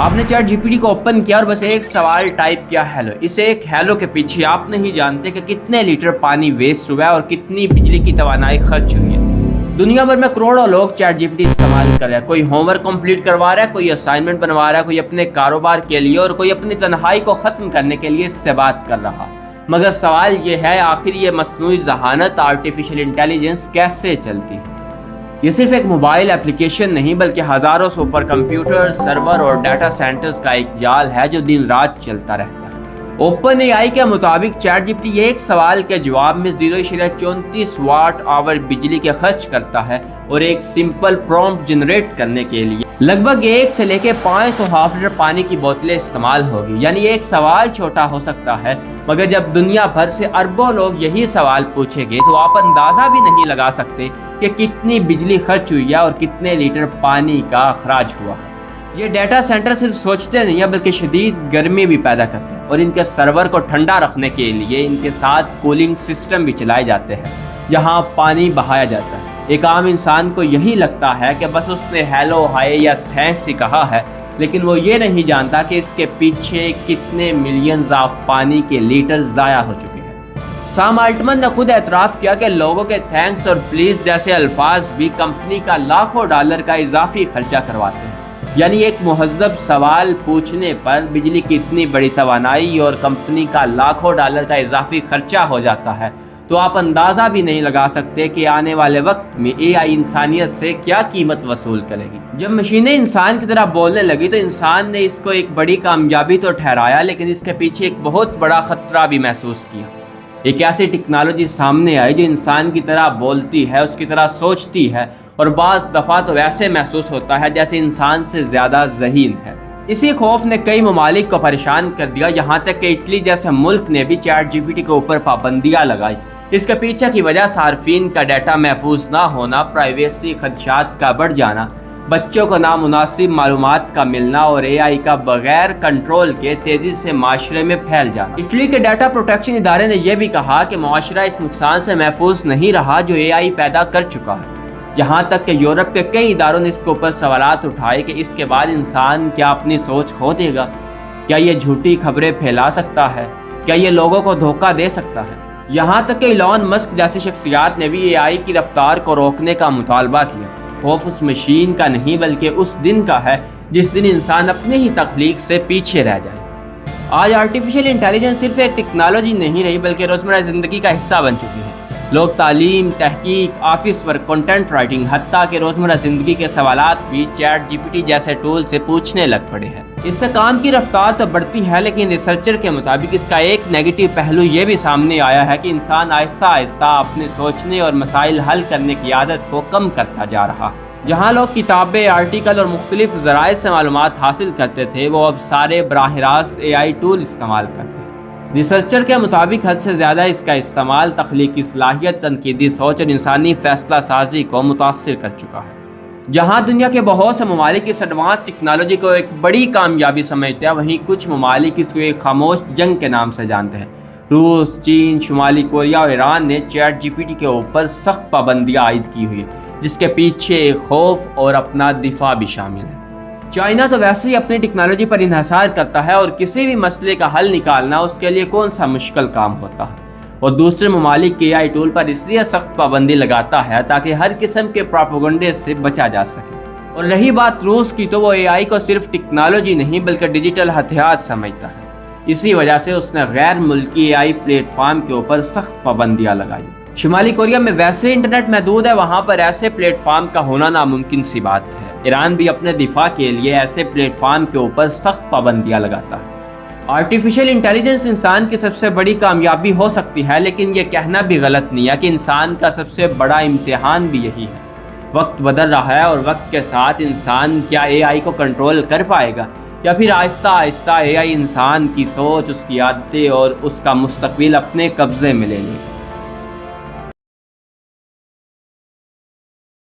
آپ نے chat G P T کو اوپن کیا اور بس ایک سوال ٹائپ کیا ہیلو. اس ایک ہیلو کے پیچھے آپ نہیں جانتے کہ کتنے لیٹر پانی ویسٹ ہوا ہے اور کتنی بجلی کی توانائی خرچ ہوئی ہے. دنیا بھر میں کروڑوں لوگ چیٹ جی پی ٹی استعمال کر رہے ہیں. کوئی ہوم ورک کمپلیٹ کروا رہا ہے, کوئی اسائنمنٹ بنوا رہا ہے, کوئی اپنے کاروبار کے لیے اور کوئی اپنی تنہائی کو ختم کرنے کے لیے اس سے بات کر رہا. مگر سوال یہ ہے, آخر یہ مصنوعی ذہانت آرٹیفیشل انٹیلیجنس کیسے چلتی ہے؟ یہ صرف ایک موبائل اپلیکیشن نہیں بلکہ ہزاروں سپر کمپیوٹر, سرور اور ڈیٹا سینٹرز کا ایک جال ہے جو دن رات چلتا رہتا ہے. اوپن اے آئی کے مطابق چیٹ جی پی ٹی ایک سوال کے جواب میں 0.34 واٹ آور بجلی کے خرچ کرتا ہے اور ایک سمپل پرومپٹ جنریٹ کرنے کے لیے لگ بھگ 1 سے لے کے 500 ہاف لیٹر پانی کی بوتلیں استعمال ہوگی. یعنی ایک سوال چھوٹا ہو سکتا ہے مگر جب دنیا بھر سے اربوں لوگ یہی سوال پوچھیں گے تو آپ اندازہ بھی نہیں لگا سکتے کہ کتنی بجلی خرچ ہوئی ہے اور کتنے لیٹر پانی کا اخراج ہوا. یہ ڈیٹا سینٹر صرف سوچتے نہیں ہیں بلکہ شدید گرمی بھی پیدا کرتے ہیں اور ان کے سرور کو ٹھنڈا رکھنے کے لیے ان کے ساتھ کولنگ سسٹم بھی چلائے جاتے ہیں جہاں پانی بہایا جاتا ہے. ایک عام انسان کو یہی لگتا ہے کہ بس اس نے ہیلو, ہائے یا تھینکس ہی کہا ہے, لیکن وہ یہ نہیں جانتا کہ اس کے پیچھے کتنے ملینز آف پانی کے لیٹر ضائع ہو چکے ہیں. سام آلٹمن نے خود اعتراف کیا کہ لوگوں کے تھینکس اور پلیز جیسے الفاظ بھی کمپنی کا لاکھوں ڈالر کا اضافی خرچہ کرواتے ہیں. یعنی ایک مہذب سوال پوچھنے پر بجلی کی اتنی بڑی توانائی اور کمپنی کا لاکھوں ڈالر کا اضافی خرچہ ہو جاتا ہے تو آپ اندازہ بھی نہیں لگا سکتے کہ آنے والے وقت میں اے آئی انسانیت سے کیا قیمت وصول کرے گی. جب مشینیں انسان کی طرح بولنے لگی تو انسان نے اس کو ایک بڑی کامیابی تو ٹھہرایا, لیکن اس کے پیچھے ایک بہت بڑا خطرہ بھی محسوس کیا. ایک ایسی ٹیکنالوجی سامنے آئی جو انسان کی طرح بولتی ہے, اس کی طرح سوچتی ہے اور بعض دفعہ تو ویسے محسوس ہوتا ہے جیسے انسان سے زیادہ ذہین ہے. اسی خوف نے کئی ممالک کو پریشان کر دیا, یہاں تک کہ اٹلی جیسے ملک نے بھی چیٹ جی پی ٹی کے اوپر پابندیاں لگائی. اس کے پیچھے کی وجہ صارفین کا ڈیٹا محفوظ نہ ہونا, پرائیویسی خدشات کا بڑھ جانا, بچوں کو نامناسب معلومات کا ملنا اور اے آئی کا بغیر کنٹرول کے تیزی سے معاشرے میں پھیل جانا. اٹلی کے ڈیٹا پروٹیکشن ادارے نے یہ بھی کہا کہ معاشرہ اس نقصان سے محفوظ نہیں رہا جو اے آئی پیدا کر چکا ہے. یہاں تک کہ یورپ کے کئی اداروں نے اس کے اوپر سوالات اٹھائے کہ اس کے بعد انسان کیا اپنی سوچ کھو دے گا؟ کیا یہ جھوٹی خبریں پھیلا سکتا ہے؟ کیا یہ لوگوں کو دھوکہ دے سکتا ہے؟ یہاں تک کہ ایلون مسک جیسی شخصیات نے بھی اے آئی کی رفتار کو روکنے کا مطالبہ کیا. خوف اس مشین کا نہیں بلکہ اس دن کا ہے جس دن انسان اپنے ہی تخلیق سے پیچھے رہ جائے. آج آرٹیفیشل انٹیلیجنس صرف ایک ٹیکنالوجی نہیں رہی بلکہ روزمرہ زندگی کا حصہ بن چکی ہے. لوگ تعلیم, تحقیق, آفس ورک, کنٹینٹ رائٹنگ, حتیٰ کہ روزمرہ زندگی کے سوالات بھی چیٹ جی پی ٹی جیسے ٹول سے پوچھنے لگ پڑے ہیں. اس سے کام کی رفتار تو بڑھتی ہے, لیکن ریسرچر کے مطابق اس کا ایک نیگیٹو پہلو یہ بھی سامنے آیا ہے کہ انسان آہستہ آہستہ اپنے سوچنے اور مسائل حل کرنے کی عادت کو کم کرتا جا رہا. جہاں لوگ کتابیں, آرٹیکل اور مختلف ذرائع سے معلومات حاصل کرتے تھے وہ اب سارے براہ راست اے آئی ٹول استعمال کرتے ہیں. ریسرچر کے مطابق حد سے زیادہ اس کا استعمال تخلیقی صلاحیت, تنقیدی سوچ اور انسانی فیصلہ سازی کو متاثر کر چکا ہے. جہاں دنیا کے بہت سے ممالک اس ایڈوانس ٹیکنالوجی کو ایک بڑی کامیابی سمجھتے ہیں, وہیں کچھ ممالک اس کو ایک خاموش جنگ کے نام سے جانتے ہیں. روس, چین, شمالی کوریا اور ایران نے چیٹ جی پی ٹی کے اوپر سخت پابندیاں عائد کی ہوئی ہیں جس کے پیچھے ایک خوف اور اپنا دفاع بھی شامل ہے. چائنا تو ویسے ہی اپنی ٹیکنالوجی پر انحصار کرتا ہے اور کسی بھی مسئلے کا حل نکالنا اس کے لیے کون سا مشکل کام ہوتا ہے, اور دوسرے ممالک کے اے آئی ٹول پر اس لیے سخت پابندی لگاتا ہے تاکہ ہر قسم کے پروپیگنڈے سے بچا جا سکے. اور رہی بات روس کی تو وہ اے آئی کو صرف ٹیکنالوجی نہیں بلکہ ڈیجیٹل ہتھیار سمجھتا ہے. اسی وجہ سے اس نے غیر ملکی اے آئی پلیٹ فارم کے اوپر سخت پابندیاں لگائی. شمالی کوریا میں ویسے انٹرنیٹ محدود ہے, وہاں پر ایسے پلیٹ فارم کا ہونا ناممکن سی بات ہے. ایران بھی اپنے دفاع کے لیے ایسے پلیٹ فارم کے اوپر سخت پابندیاں لگاتا ہے. آرٹیفیشل انٹیلیجنس انسان کی سب سے بڑی کامیابی ہو سکتی ہے, لیکن یہ کہنا بھی غلط نہیں ہے کہ انسان کا سب سے بڑا امتحان بھی یہی ہے. وقت بدل رہا ہے اور وقت کے ساتھ انسان کیا اے آئی کو کنٹرول کر پائے گا یا پھر آہستہ آہستہ اے آئی انسان کی سوچ, اس کی عادتیں اور اس کا مستقبل اپنے قبضے میں لے لے گا.